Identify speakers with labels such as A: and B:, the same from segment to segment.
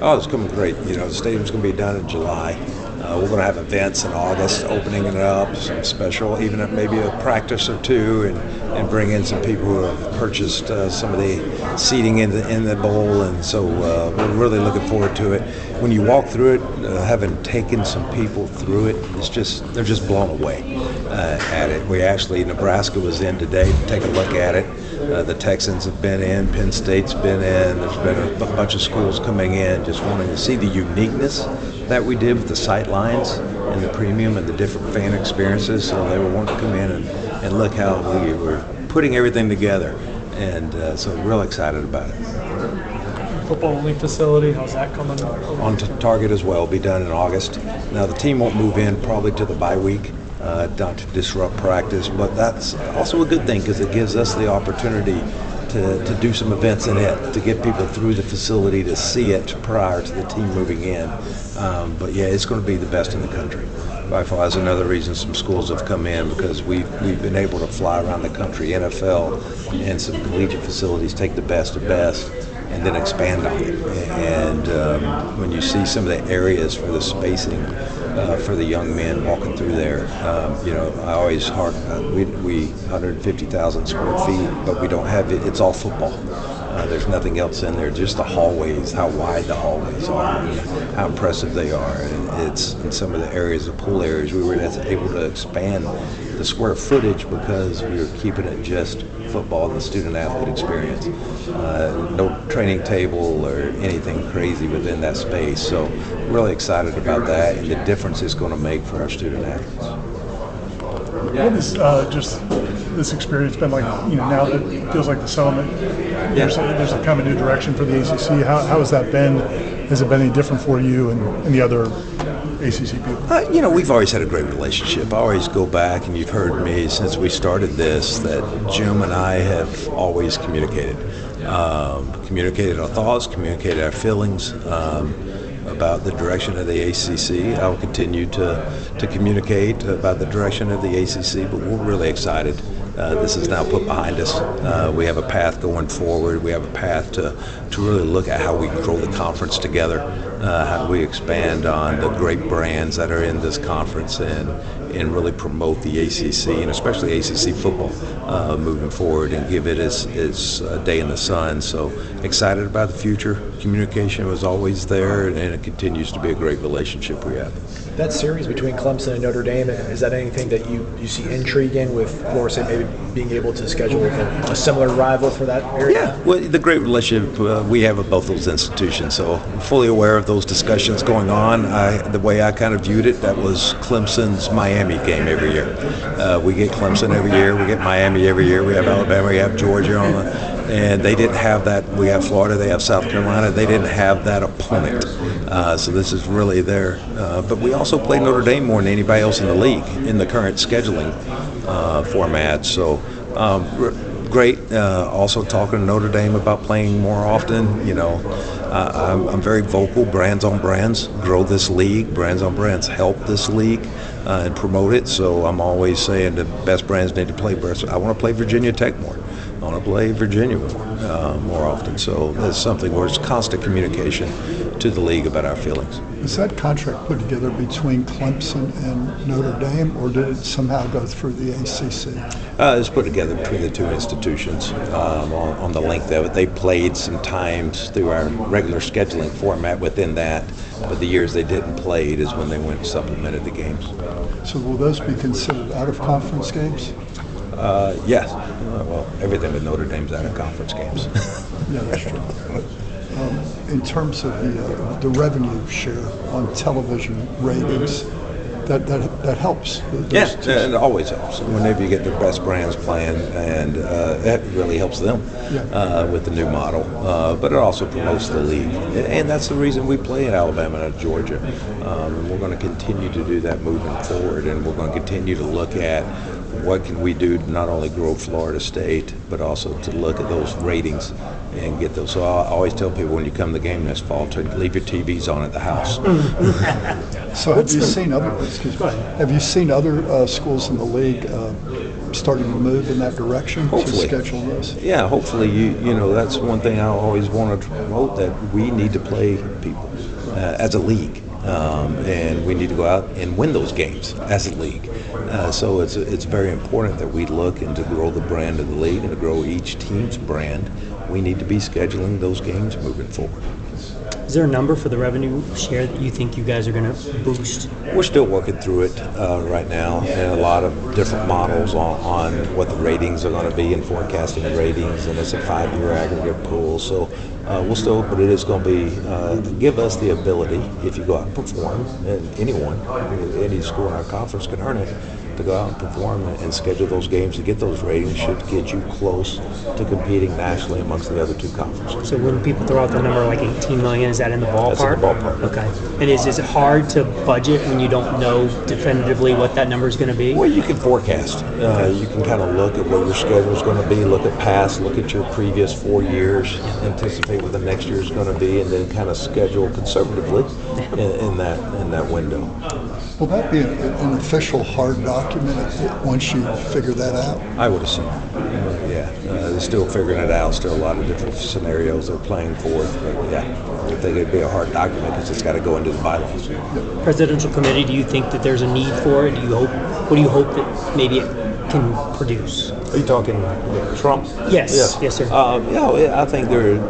A: Oh, it's coming great. The stadium's going to be done in July. We're going to have events in August, opening it up, some special, even maybe a practice or two, and bring in some people who have purchased some of the seating in the bowl, and so we're really looking forward to it. When you walk through it, having taken some people through it, they're just blown away at it. Nebraska was in today to take a look at it. The Texans have been in, Penn State's been in, there's been a bunch of schools coming in just wanting to see the uniqueness that we did with the sight lines and the premium and the different fan experiences. So they were wanting to come in and look how we were putting everything together. And so real excited about it.
B: Football-only facility, how's that coming?
A: On target as well, be done in August. Now the team won't move in probably to the bye week. Not to disrupt practice, but that's also a good thing because it gives us the opportunity to do some events in it, to get people through the facility to see it prior to the team moving in. But yeah, it's going to be the best in the country. By far is another reason some schools have come in, because we've been able to fly around the country, NFL and some collegiate facilities, take the best of best and then expand on it. And when you see some of the areas for the spacing for the young men walking through there, I always we 150,000 square feet, but we don't have it. It's all football. There's nothing else in there, just the hallways, how wide the hallways are, how impressive they are. And it's in some of the areas, the pool areas, we were able to expand the square footage because we were keeping it just football and the student-athlete experience. No training table or anything crazy within that space. So really excited about that and the difference it's going to make for our student-athletes.
C: What has just this experience been like, now that it feels like the settlement, there's a kind of new direction for the ACC. How has that been? Has it been any different for you and the other ACC people?
A: We've always had a great relationship. I always go back, and you've heard me since we started this, that Jim and I have always communicated. Communicated our thoughts, communicated our feelings about the direction of the ACC. I will continue to communicate about the direction of the ACC, but we're really excited. This is now put behind us. We have a path going forward. We have a path to really look at how we grow the conference together, how do we expand on the great brands that are in this conference and really promote the ACC, and especially ACC football moving forward, and give it its day in the sun. So excited about the future. Communication was always there, and it continues to be a great relationship we have.
D: That series between Clemson and Notre Dame, is that anything that you see intrigue in, with Florida State maybe being able to schedule a similar rival for that area?
A: Yeah, well, the great relationship we have with both those institutions, so I'm fully aware of those discussions going on. The way I kind of viewed it, that was Clemson's Miami game every year. We get Clemson every year, we get Miami every year, we have Alabama, we have Georgia on and they didn't have that. We have Florida, they have South Carolina. They didn't have that opponent. So this is really there. But we also play Notre Dame more than anybody else in the league in the current scheduling format. So great. Also talking to Notre Dame about playing more often. I'm very vocal. Brands on brands grow this league. Brands on brands help this league and promote it. So I'm always saying the best brands need to play. I want to play Virginia Tech more. I want to play Virginia more often. So that's something where it's constant communication to the league about our feelings.
C: Is that contract put together between Clemson and Notre Dame, or did it somehow go through the ACC?
A: It's put together between the two institutions on the length of it. They played some times through our regular scheduling format within that, but the years they didn't play is when they went and supplemented the games.
C: So will those be considered out-of-conference games?
A: Yes. Well, everything with Notre Dame's out of conference games.
C: Yeah, that's true. In terms of the revenue share on television ratings, that helps.
A: Yeah, and it always helps. Whenever you get the best brands playing, and that really helps them with the new model. But it also promotes the league. And that's the reason we play in Alabama and Georgia. And we're going to continue to do that moving forward, and we're going to continue to look at what can we do to not only grow Florida State, but also to look at those ratings and get those. So I always tell people when you come to the game this fall to leave your TVs on at the house.
C: So have you seen other schools in the league
E: starting to move in that direction
A: Hopefully.
E: to schedule this?
A: Yeah, hopefully, you know, that's one thing I always want to promote, that we need to play people as a league. And we need to go out and win those games as a league. So it's very important that we look and to grow the brand of the league and to grow each team's brand. We need to be scheduling those games moving forward.
F: Is there a number for the revenue share that you think you guys are going to boost?
A: We're still working through it right now, and a lot of different models on what the ratings are going to be and forecasting the ratings, and it's a 5-year aggregate pool. So we'll still, but it is going to be give us the ability, if you go out and perform, and anyone, any school in our conference can earn it, to go out and perform and schedule those games to get those ratings should get you close to competing nationally amongst the other two conferences.
F: So when people throw out the number like 18 million, is that in the ballpark?
A: That's in the ballpark.
F: Okay. And is it hard to budget when you don't know definitively what that number is going to be?
A: Well, you can forecast. You can kind of look at what your schedule is going to be, look at past, look at your previous 4 years, anticipate what the next year is going to be, and then kind of schedule conservatively in that window.
E: Will that be an official hard document once you figure that out?
A: I would assume. Yeah. They're still figuring it out. Still a lot of different scenarios they're playing forth. But yeah, I think it'd be a hard document because it's got to go into the bylaws.
F: Presidential committee, do you think that there's a need for it? What do you hope that maybe it can produce?
A: Are you talking Trump?
F: Yes. Yes, sir.
A: Yeah, I think there's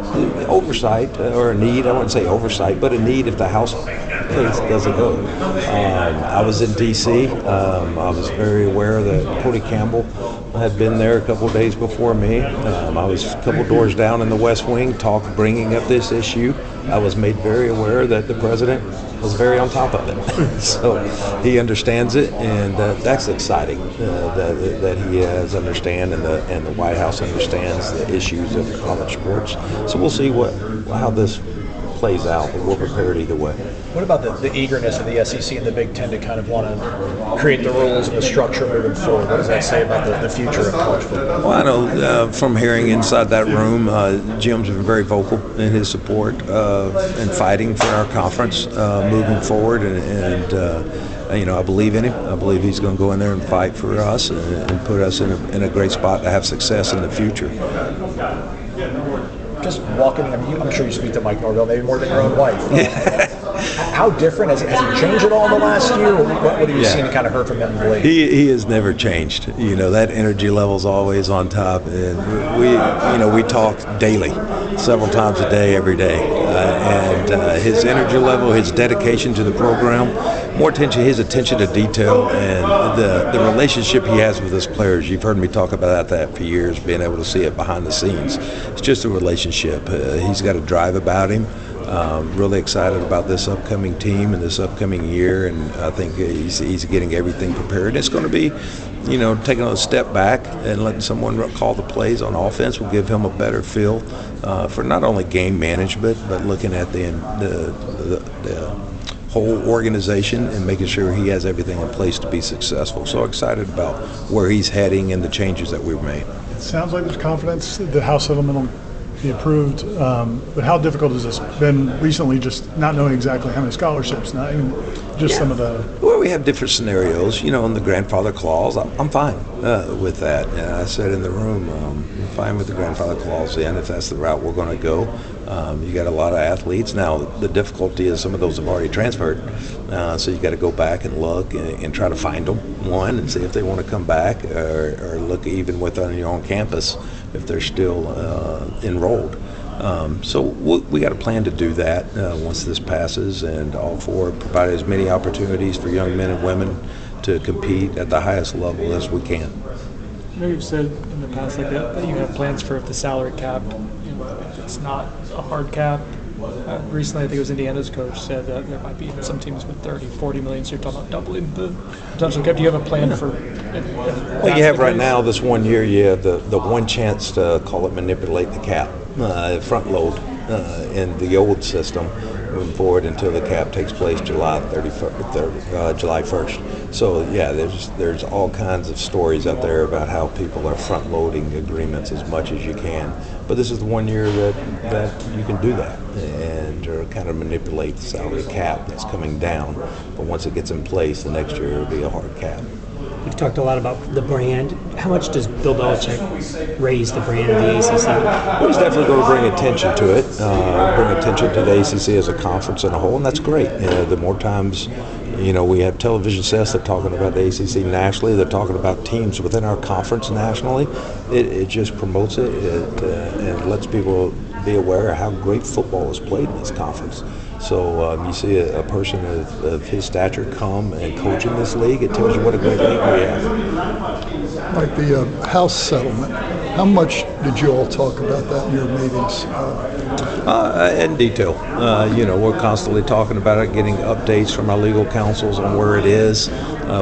A: oversight or a need. I wouldn't say oversight, but a need if the House place doesn't go. I was in D.C. I was very aware that Doak Campbell had been there a couple of days before me. I was a couple doors down in the West Wing, bringing up this issue. I was made very aware that the president was very on top of it. So he understands it, and that's exciting that he has understand and the White House understands the issues of college sports. So we'll see how this plays out, but we're prepared either way.
D: What about the eagerness of the SEC and the Big Ten to kind of want to create the rules and the structure moving forward? What does that say about the future of college football?
A: Well, I know from hearing inside that room, Jim's been very vocal in his support and fighting for our conference moving forward, and you know, I believe in him. I believe he's going to go in there and fight for us and put us in a great spot to have success in the future.
D: Just walking, I'm sure you speak to Mike Norvell maybe more than your own wife. How different has he changed at all in the last year? What have you seen and kind of heard from him lately?
A: He has never changed. You know, that energy level's always on top, and we talk daily, several times a day, every day, and his energy level, his dedication to the program, his attention to detail, and the relationship he has with his players. You've heard me talk about that for years, being able to see it behind the scenes. It's just a relationship. He's got a drive about him. Really excited about this upcoming team and this upcoming year, and I think he's getting everything prepared. It's going to be, taking a step back and letting someone call the plays on offense will give him a better feel for not only game management, but looking at the whole organization and making sure he has everything in place to be successful. So excited about where he's heading and the changes that we've made.
C: It sounds like there's confidence that the House settlement will be approved, but how difficult has this been recently, just not knowing exactly how many scholarships, not even just some of the...
A: Well, we have different scenarios, in the grandfather clause. I'm fine with that. I said in the room, I'm fine with the grandfather clause then if that's the route we're going to go. You got a lot of athletes. Now, the difficulty is some of those have already transferred, so you got to go back and look and try to find them, and see if they want to come back or look even within your own campus if they're still enrolled. So we got a plan to do that once this passes, and all for provide as many opportunities for young men and women to compete at the highest level as we can.
B: I know you've said in the past like that you have plans for if the salary cap, if it's not a hard cap. Recently, I think it was Indiana's coach said that there might be some teams with 30, 40 million, so you're talking about doubling the potential cap. Do you have a plan for
A: Well, you have right now this 1 year, you have the one chance to call it manipulate the cap, front load in the old system moving forward until the cap takes place July 1st. So yeah, there's all kinds of stories out there about how people are front loading agreements as much as you can. But this is the 1 year that you can do that and kind of manipulate the salary cap that's coming down. But once it gets in place, the next year it'll be a hard cap.
F: We've talked a lot about the brand. How much does Bill Belichick raise the brand of the ACC?
A: Well, he's definitely going to bring attention to it, bring attention to the ACC as a conference in a whole, and that's great. The more times, we have television sets that are talking about the ACC nationally, they're talking about teams within our conference nationally, it just promotes it and lets people be aware of how great football is played in this conference. So you see a person of his stature come and coach in this league, it tells you what a great league we have.
E: Like the House settlement, how much did you all talk about that in your meetings?
A: In detail. We're constantly talking about it, getting updates from our legal counsels on where it is,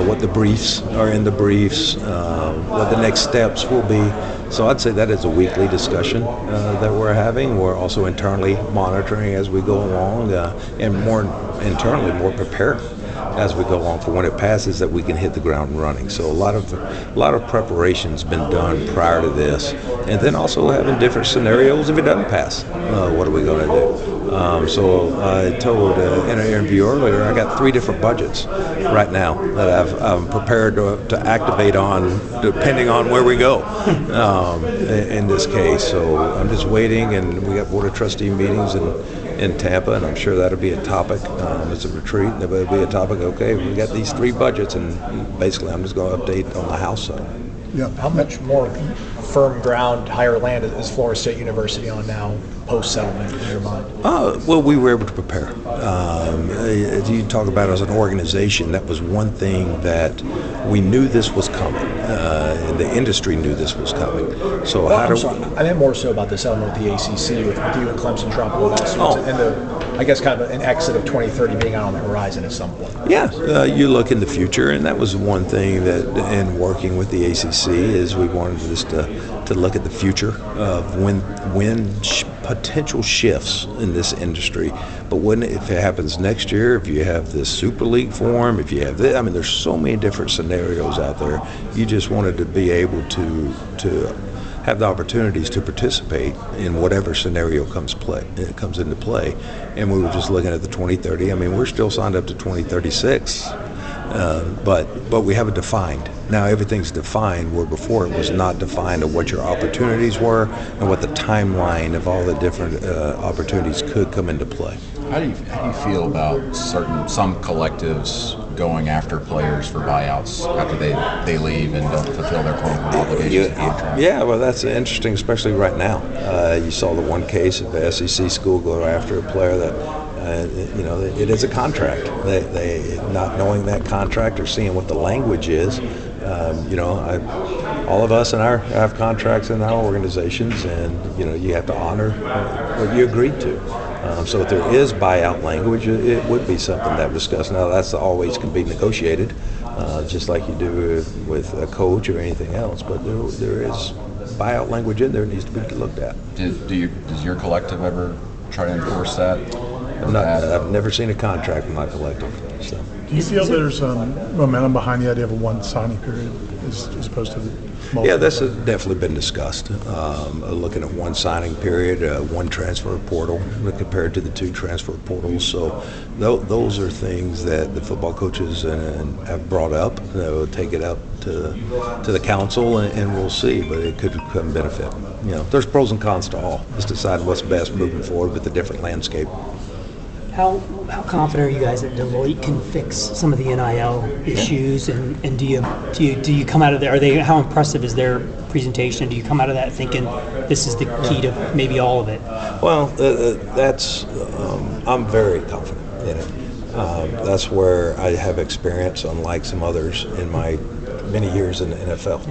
A: what the briefs are in the briefs, what the next steps will be. So I'd say that is a weekly discussion that we're having. We're also internally monitoring as we go along, and more internally, more prepared as we go on for when it passes, that we can hit the ground running. So a lot of preparation's been done prior to this, and then also having different scenarios if it doesn't pass. What are we going to do? So I told in an interview earlier, I got 3 different budgets right now that I'm prepared to activate on, depending on where we go in this case. So I'm just waiting, and we got Board of Trustee meetings in Tampa, and I'm sure that'll be a topic. It's a retreat, and it'll be a topic. Okay, we got these 3 budgets, and basically I'm just going to update on the House side.
E: Yeah.
D: How much more firm ground, higher land is Florida State University on now, post-settlement, in your mind?
A: Well, we were able to prepare. As you talk about as an organization, that was one thing that we knew this was coming. And the industry knew this was coming. So
D: I meant more so about the settlement with the ACC, with you and Clemson dropping the lawsuits, and I guess kind of an exit of 2030 being out on the horizon at some point.
A: Yeah, you look in the future, and that was one thing that in working with the ACC is we wanted just to look at the future of when potential shifts in this industry. But if it happens next year, if you have this Super League form, if you have this, there's so many different scenarios out there. You just wanted to be able to have the opportunities to participate in whatever scenario comes into play. And we were just looking at the 2030. We're still signed up to 2036, but we have it defined. Now everything's defined, where before it was not defined of what your opportunities were and what the timeline of all the different opportunities could come into play.
G: How do you feel about some collectives going after players for buyouts after they leave and don't fulfill their quote-unquote obligations and contracts?
A: Yeah, well, that's interesting, especially right now. You saw the one case of the SEC school go after a player that, it is a contract. They not knowing that contract or seeing what the language is. All of us have contracts in our organizations, and you have to honor what you agreed to. So if there is buyout language, it would be something that we discussed. Now that's always can be negotiated, just like you do with a coach or anything else. But there is buyout language in there. It needs to be looked at.
G: Does your collective ever try to enforce that?
A: I've never seen a contract in my collective. So.
C: Do you feel there's momentum behind the idea of a one signing period as opposed to the multiple?
A: Yeah, that's definitely been discussed. Looking at one signing period, one transfer portal compared to the 2 transfer portals. So those are things that the football coaches have brought up. They'll take it up to the council, and we'll see. But it could come benefit. There's pros and cons to all. Just decide what's best moving forward with the different landscape.
F: How confident are you guys that Deloitte can fix some of the NIL issues? And do you come out of there? How impressive is their presentation? Do you come out of that thinking this is the key to maybe all of it?
A: Well, I'm very confident in it. That's where I have experience, unlike some others in my many years in the NFL.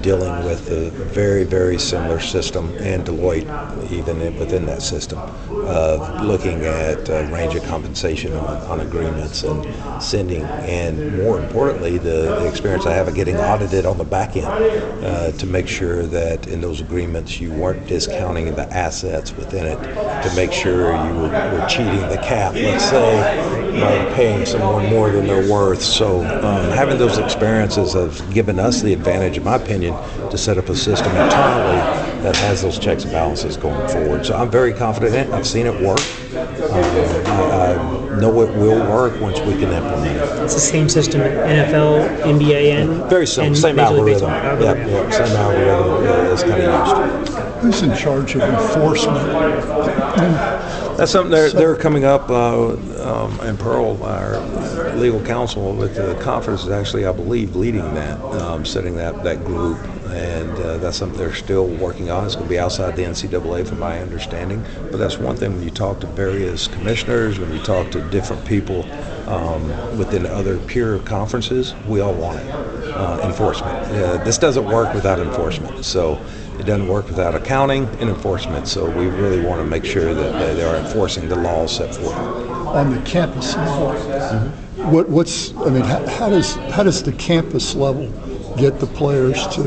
A: Dealing with a very, very similar system, and Deloitte even within that system, looking at range of compensation on agreements and sending, and more importantly, the experience I have of getting audited on the back end to make sure that in those agreements you weren't discounting the assets within it, to make sure you were cheating the cap, let's say, by paying someone more than they're worth. So having those experiences have given us the advantage, in my opinion, to set up a system internally that has those checks and balances going forward. So I'm very confident in it. I've seen it work. I know it will work once we can implement it.
F: It's the same system in NFL, NBA, and
A: Very similar,
F: and
A: same
F: Major League
A: algorithm.
F: Baseball.
A: Yep, same algorithm that's kind of used.
E: Who's in charge of enforcement?
A: That's something they're coming up, and Pearl, our legal counsel with the conference, is actually, I believe, leading that, setting that group, and that's something they're still working on. It's going to be outside the NCAA, from my understanding, but that's one thing when you talk to various commissioners, when you talk to different people within other peer conferences, we all want it. Enforcement. This doesn't work without enforcement, so it doesn't work without accounting and enforcement, so we really want to make sure that they are enforcing the laws set forth.
E: On the campus level, how does the campus level get the players to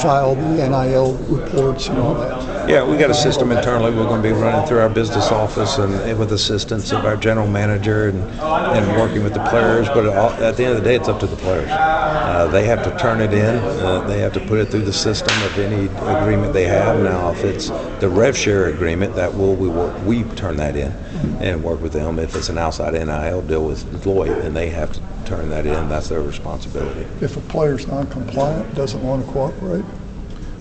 E: file the NIL reports and all that?
A: Yeah, we got a system internally. We're going to be running through our business office and with assistance of our general manager and working with the players. But at the end of the day, it's up to the players. They have to turn it in. They have to put it through the system of any agreement they have. Now, if it's the rev share agreement, we turn that in and work with them. If it's an outside NIL deal with Lloyd, then they have to turn that in. That's their responsibility.
E: If a player's non-compliant, doesn't want to cooperate?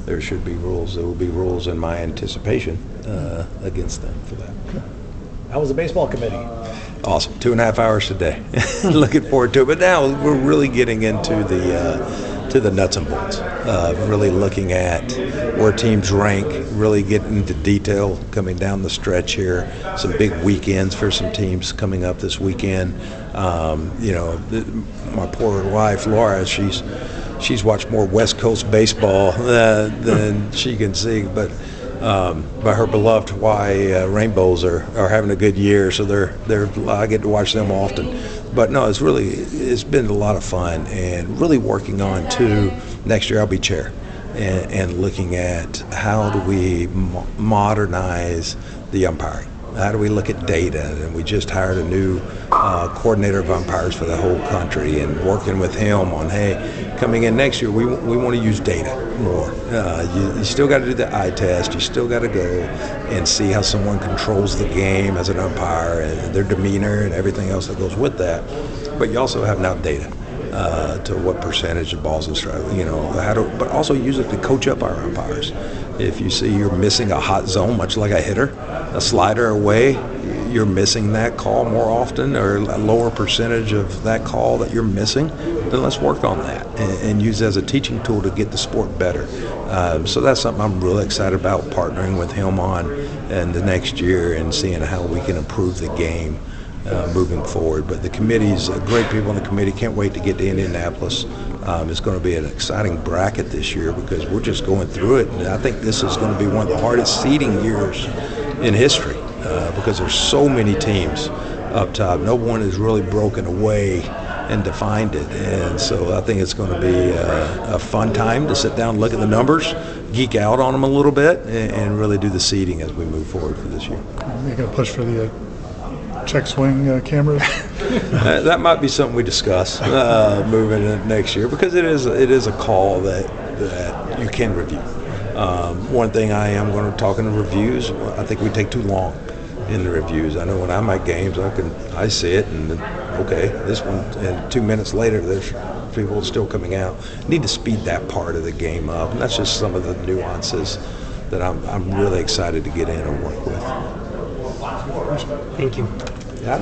A: There should be rules. There will be rules in my anticipation against them for that.
D: How was the baseball committee?
A: Awesome. 2.5 hours today. Looking forward to it. But now we're really getting into the nuts and bolts. Really looking at where teams rank, really getting into detail coming down the stretch here. Some big weekends for some teams coming up this weekend. My poor wife, Laura, she's watched more West Coast baseball than she can see, but her beloved Hawaii Rainbows are having a good year, so I get to watch them often. But no, it's been a lot of fun, and really working on too. Next year I'll be chair, and looking at how do we modernize the umpiring. How do we look at data? And we just hired a new coordinator of umpires for the whole country, and working with him on, hey, coming in next year, we want to use data more. You still got to do the eye test. You still got to go and see how someone controls the game as an umpire and their demeanor and everything else that goes with that. But you also have now data to what percentage of balls and strikes, but also use it to coach up our umpires. If you see you're missing a hot zone, much like a hitter, a slider away, you're missing that call more often, or a lower percentage of that call that you're missing, then let's work on that and use it as a teaching tool to get the sport better. So that's something I'm really excited about partnering with him on in the next year and seeing how we can improve the game moving forward. But the committee's great people on the committee. Can't wait to get to Indianapolis. It's going to be an exciting bracket this year because we're just going through it. And I think this is going to be one of the hardest seeding years in history because there's so many teams up top. No one has really broken away and defined it. And so I think it's going to be a fun time to sit down, look at the numbers, geek out on them a little bit, and really do the seeding as we move forward for this year.
C: You're going to push for the check swing cameras?
A: That might be something we discuss moving into next year because it is a call that you can review. One thing I am going to talk in the reviews, I think we take too long in the reviews. I know when I'm at games, I see it and okay, this one, and 2 minutes later there's people still coming out. Need to speed that part of the game up, and that's just some of the nuances that I'm really excited to get in and work with.
F: Thank you.
A: Yeah.